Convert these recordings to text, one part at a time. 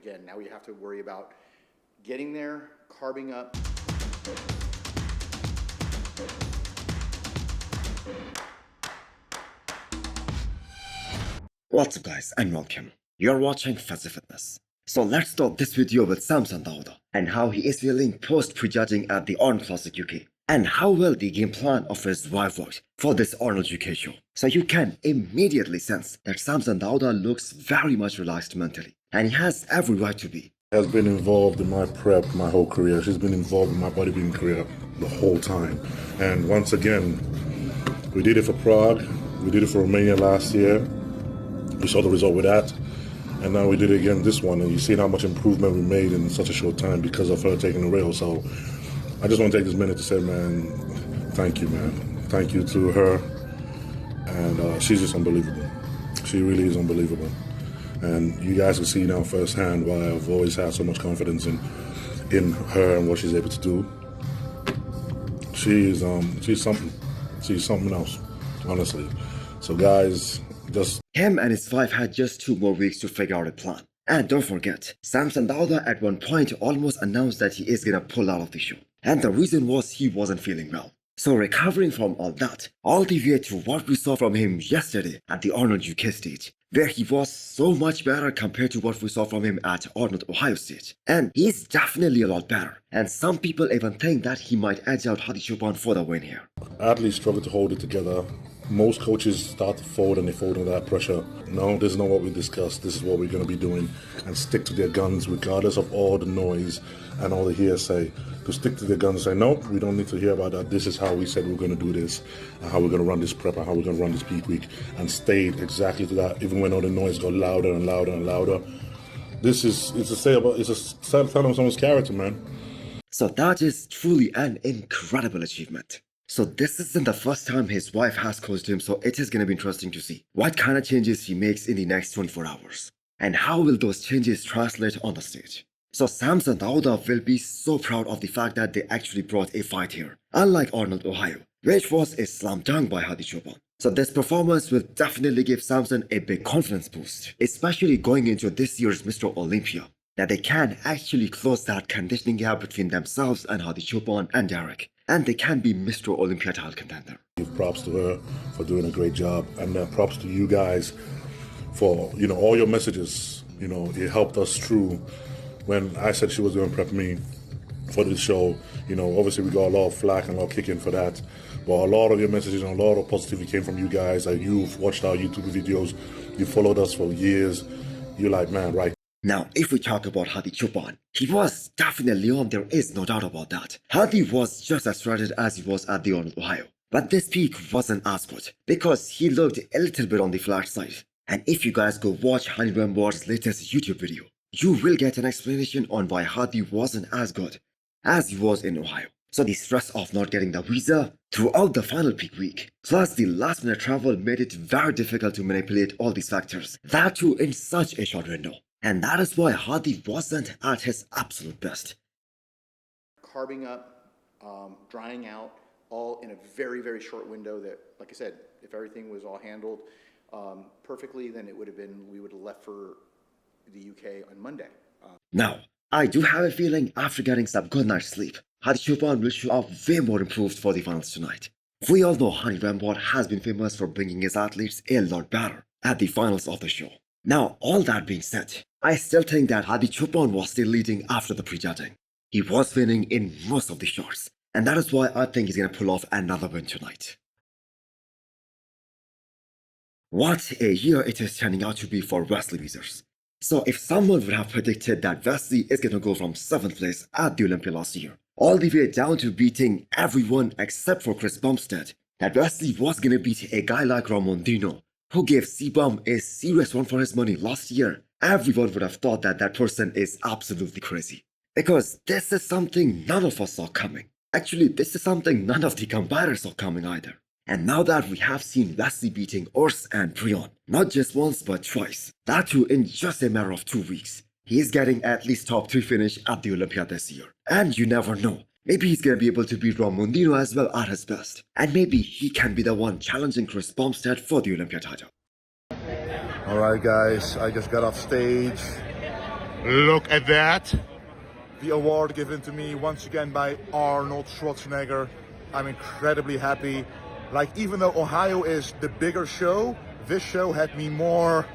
again, now we have to worry about getting there, carbing up. What's up guys, and welcome. You're watching Fazi Fitness. So let's start this video with Samson Dauda and how he is feeling post prejudging at the Arnold Classic UK and how well the game plan of his wife worked for this Arnold UK show. So you can immediately sense that Samson Dauda looks very much relaxed mentally and he has every right to be. Has been involved in my prep my whole career. She's been involved in my bodybuilding career the whole time. And once again, we did it for Prague, we did it for Romania last year. We saw the result with that, and now we did it again this one, and you've seen how much improvement we made in such a short time because of her taking the rail. So I just want to take this minute to say, man, thank you, man. Thank you to her, and she's just unbelievable. She really is unbelievable. And you guys will see now firsthand why I've always had so much confidence in her and what she's able to do. She's something. She's something else, honestly. So guys, Him and his wife had just 2 more weeks to figure out a plan. And don't forget, Samson Dauda at one point almost announced that he is gonna pull out of the show. And the reason was he wasn't feeling well. So recovering from all that, all the way to what we saw from him yesterday at the Arnold UK stage, where he was so much better compared to what we saw from him at Arnold Ohio stage. And he's definitely a lot better. And some people even think that he might edge out Hadi Choopan for the win here. athletes struggle to hold it together. Most coaches start to fold and they fold under that pressure. No, this is not what we discussed. This is what we're going to be doing. And stick to their guns regardless of all the noise and all the hearsay. To stick to their guns and say, no, we don't need to hear about that. This is how we said we're going to do this, and how we're going to run this prep, and how we're going to run this peak week. And stayed exactly to that, even when all the noise got louder and louder and louder. It's a tell of someone's character, man. So that is truly an incredible achievement. So this isn't the first time his wife has coached him, so it is going to be interesting to see what kind of changes he makes in the next 24 hours. And how will those changes translate on the stage? So Samson Dauda will be so proud of the fact that they actually brought a fight here, unlike Arnold Ohio, which was a slam dunk by Hadi Choopan. So this performance will definitely give Samson a big confidence boost, especially going into this year's Mr. Olympia, that they can actually close that conditioning gap between themselves and Hadi Choopan and Derek, and they can be Mr. Olympia title contender. Give props to her for doing a great job, and props to you guys for all your messages. It helped us through when I said she was going to prep me for this show. Obviously we got a lot of flack and a lot of kicking for that, but a lot of your messages and a lot of positivity came from you guys. You've watched our YouTube videos, you followed us for years. You're like, man, right. Now, if we talk about Hadi Choopan, he was definitely on, there is no doubt about that. Hadi was just as shredded as he was at the Arnold Ohio. But this peak wasn't as good, because he looked a little bit on the flat side. And if you guys go watch Hadi Ward's latest YouTube video, you will get an explanation on why Hadi wasn't as good as he was in Ohio. So the stress of not getting the visa throughout the final peak week, plus the last minute travel made it very difficult to manipulate all these factors, that too in such a short window. And that is why Hadi wasn't at his absolute best. Carbing up, drying out, all in a very, very short window that, like I said, if everything was all handled perfectly, then we would have left for the UK on Monday. Now, I do have a feeling after getting some good night's sleep, Hadi Choopan will show up way more improved for the finals tonight. We all know Hadi Ward has been famous for bringing his athletes a lot better at the finals of the show. Now, all that being said, I still think that Hadi Choopan was still leading after the prejudging. He was winning in most of the shots, and that is why I think he's gonna pull off another win tonight. What a year it is turning out to be for Wesley Vissers. So if someone would have predicted that Wesley is gonna go from 7th place at the Olympia last year, all the way down to beating everyone except for Chris Bumstead, that Wesley was gonna beat a guy like Ramondino, who gave C-Bum a serious run for his money last year, everyone would have thought that that person is absolutely crazy. Because this is something none of us saw coming. Actually, this is something none of the competitors saw coming either. And now that we have seen Wesley beating Urs and Brion, not just once but twice, that too in just a matter of 2 weeks, he is getting at least top 3 finish at the Olympia this year. And you never know, maybe he's gonna be able to beat Ramondino as well at his best. And maybe he can be the one challenging Chris Bumstead for the Olympia title. Alright guys, I just got off stage. Look at that. The award given to me once again by Arnold Schwarzenegger. I'm incredibly happy. Like, even though Ohio is the bigger show, this show had me more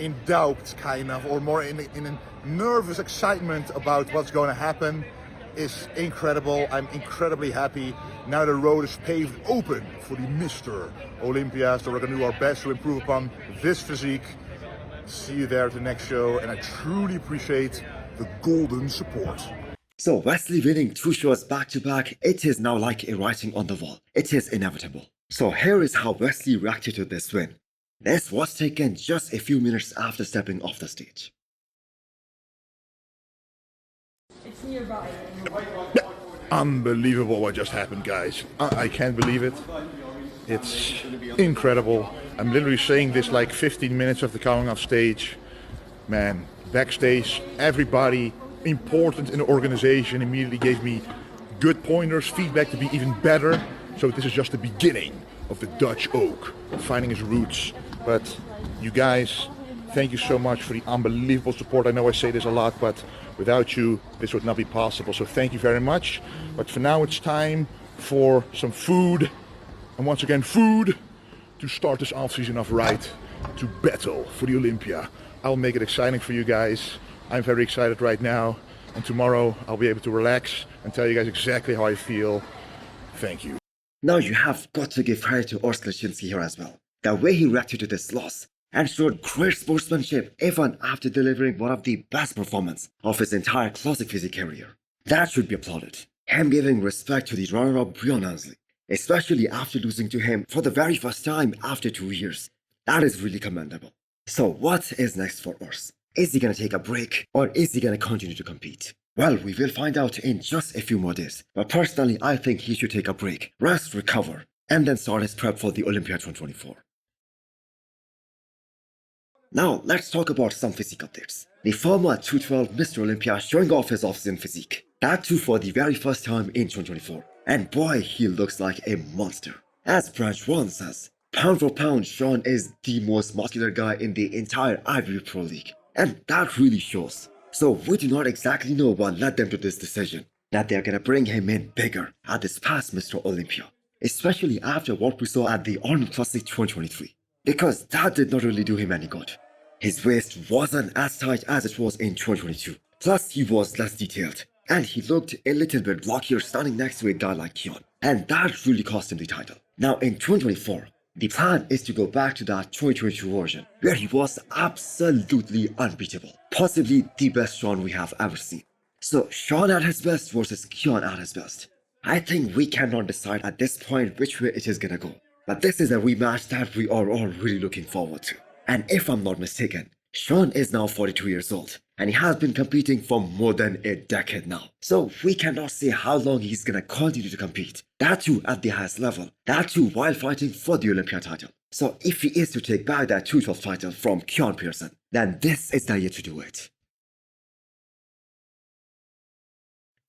in doubt, kind of, or more in a nervous excitement about what's going to happen. Is incredible. I'm incredibly happy. Now the road is paved open for the Mr. Olympia, so we're going to do our best to improve upon this physique. See you there at the next show, and I truly appreciate the golden support. So Wesley winning 2 shows back to back, it is now like a writing on the wall. It is inevitable. So here is how Wesley reacted to this win. This was taken just a few minutes after stepping off the stage. It's nearby. Unbelievable what just happened, guys. I can't believe it. It's incredible. I'm literally saying this like 15 minutes after coming off stage. Man, backstage, everybody important in the organization immediately gave me good pointers, feedback to be even better. So this is just the beginning of the Dutch oak, finding his roots. But you guys, thank you so much for the unbelievable support. I know I say this a lot, but without you, this would not be possible. So thank you very much. But for now, it's time for some food. And once again, food to start this off-season off right, to battle for the Olympia. I'll make it exciting for you guys. I'm very excited right now. And tomorrow, I'll be able to relax and tell you guys exactly how I feel. Thank you. Now you have got to give credit to Urs Klaczynski here as well. The way he reacted to this loss and showed great sportsmanship even after delivering one of the best performances of his entire classic physique career. That should be applauded. Him giving respect to the runner-up Bjorn Ansley, especially after losing to him for the very first time after 2 years. That is really commendable. So what is next for Urs? Is he gonna take a break or is he gonna continue to compete? Well, we will find out in just a few more days. But personally, I think he should take a break, rest, recover, and then start his prep for the Olympia 2024. Now, let's talk about some physique updates. The former 212 Mr. Olympia showing off his off-season physique. That too for the very first time in 2024. And boy, he looks like a monster. As Branch 1 says, pound for pound, Shaun is the most muscular guy in the entire Ivy Pro League. And that really shows. So we do not exactly know what led them to this decision, that they are gonna bring him in bigger at this past Mr. Olympia. Especially after what we saw at the Arnold Classic 2023. Because that did not really do him any good. His waist wasn't as tight as it was in 2022. Plus he was less detailed. And he looked a little bit blockier standing next to a guy like Keon. And that really cost him the title. Now in 2024, the plan is to go back to that 2022 version, where he was absolutely unbeatable. Possibly the best Shaun we have ever seen. So Shaun at his best versus Keon at his best. I think we cannot decide at this point which way it is gonna go. But this is a rematch that we are all really looking forward to. And if I'm not mistaken, Shaun is now 42 years old. And he has been competing for more than a decade now. So we cannot say how long he's gonna continue to compete. That too at the highest level. That too while fighting for the Olympia title. So if he is to take back that 212 title from Keon Pearson, then this is the year to do it.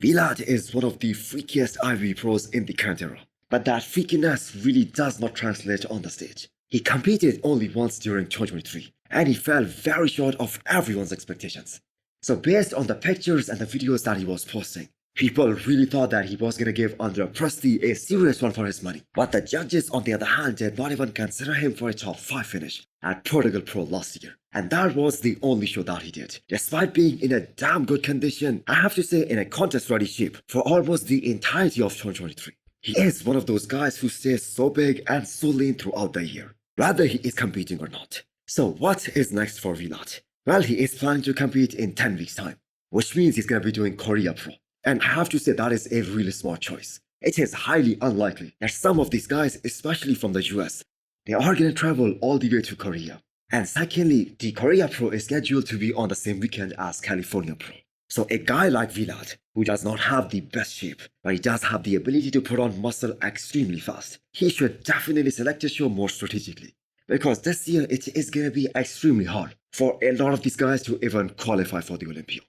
Vlad is one of the freakiest IVE pros in the current era. But that freakiness really does not translate on the stage. He competed only once during 2023. And he fell very short of everyone's expectations. So based on the pictures and the videos that he was posting, people really thought that he was gonna give Andre Presley a serious run for his money. But the judges on the other hand did not even consider him for a top 5 finish at Portugal Pro last year. And that was the only show that he did. Despite being in a damn good condition, I have to say in a contest ready shape for almost the entirety of 2023. He is one of those guys who stays so big and so lean throughout the year, whether he is competing or not. So what is next for Vlad? Well, he is planning to compete in 10 weeks time, which means he's going to be doing Korea Pro. And I have to say that is a really smart choice. It is highly unlikely that some of these guys, especially from the US, they are going to travel all the way to Korea. And secondly, the Korea Pro is scheduled to be on the same weekend as California Pro. So a guy like Vlad, who does not have the best shape, but he does have the ability to put on muscle extremely fast, he should definitely select his show more strategically. Because this year it is going to be extremely hard for a lot of these guys to even qualify for the Olympia.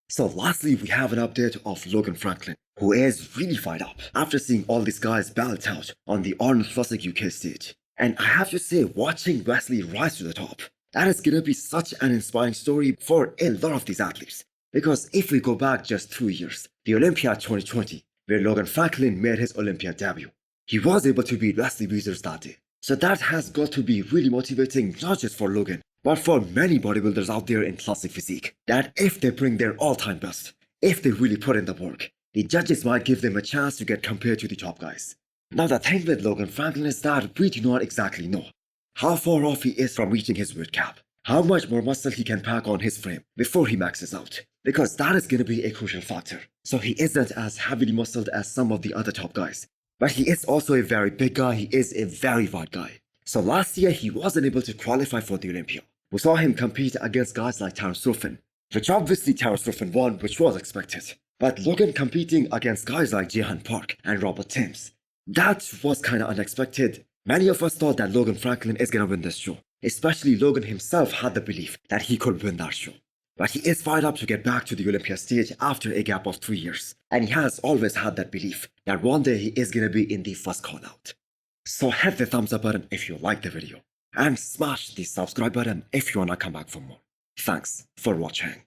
So lastly, we have an update of Logan Franklin, who is really fired up after seeing all these guys belt out on the Arnold Classic UK stage. And I have to say, watching Wesley rise to the top, That is gonna be such an inspiring story for a lot of these athletes. Because if we go back just 2 years, the Olympia 2020, where Logan Franklin made his Olympia debut, he was able to beat Wesley Vissers that day. So that has got to be really motivating not just for Logan, but for many bodybuilders out there in classic physique, that if they bring their all-time best, if they really put in the work, the judges might give them a chance to get compared to the top guys. Now the thing with Logan Franklin is that we do not exactly know how far off he is from reaching his weight cap, how much more muscle he can pack on his frame before he maxes out, because that is going to be a crucial factor. So he isn't as heavily muscled as some of the other top guys, but he is also a very big guy, he is a very wide guy. So last year he wasn't able to qualify for the Olympia. We saw him compete against guys like Terence Ruffin, which obviously Terence Ruffin won, which was expected. But Logan competing against guys like Jehan Park and Robert Timms, that was kinda unexpected. Many of us thought that Logan Franklin is gonna win this show. Especially Logan himself had the belief that he could win that show. But he is fired up to get back to the Olympia stage after a gap of 3 years. And he has always had that belief that one day he is gonna be in the first call out. So hit the thumbs up button if you liked the video. And smash the subscribe button if you wanna come back for more. Thanks for watching.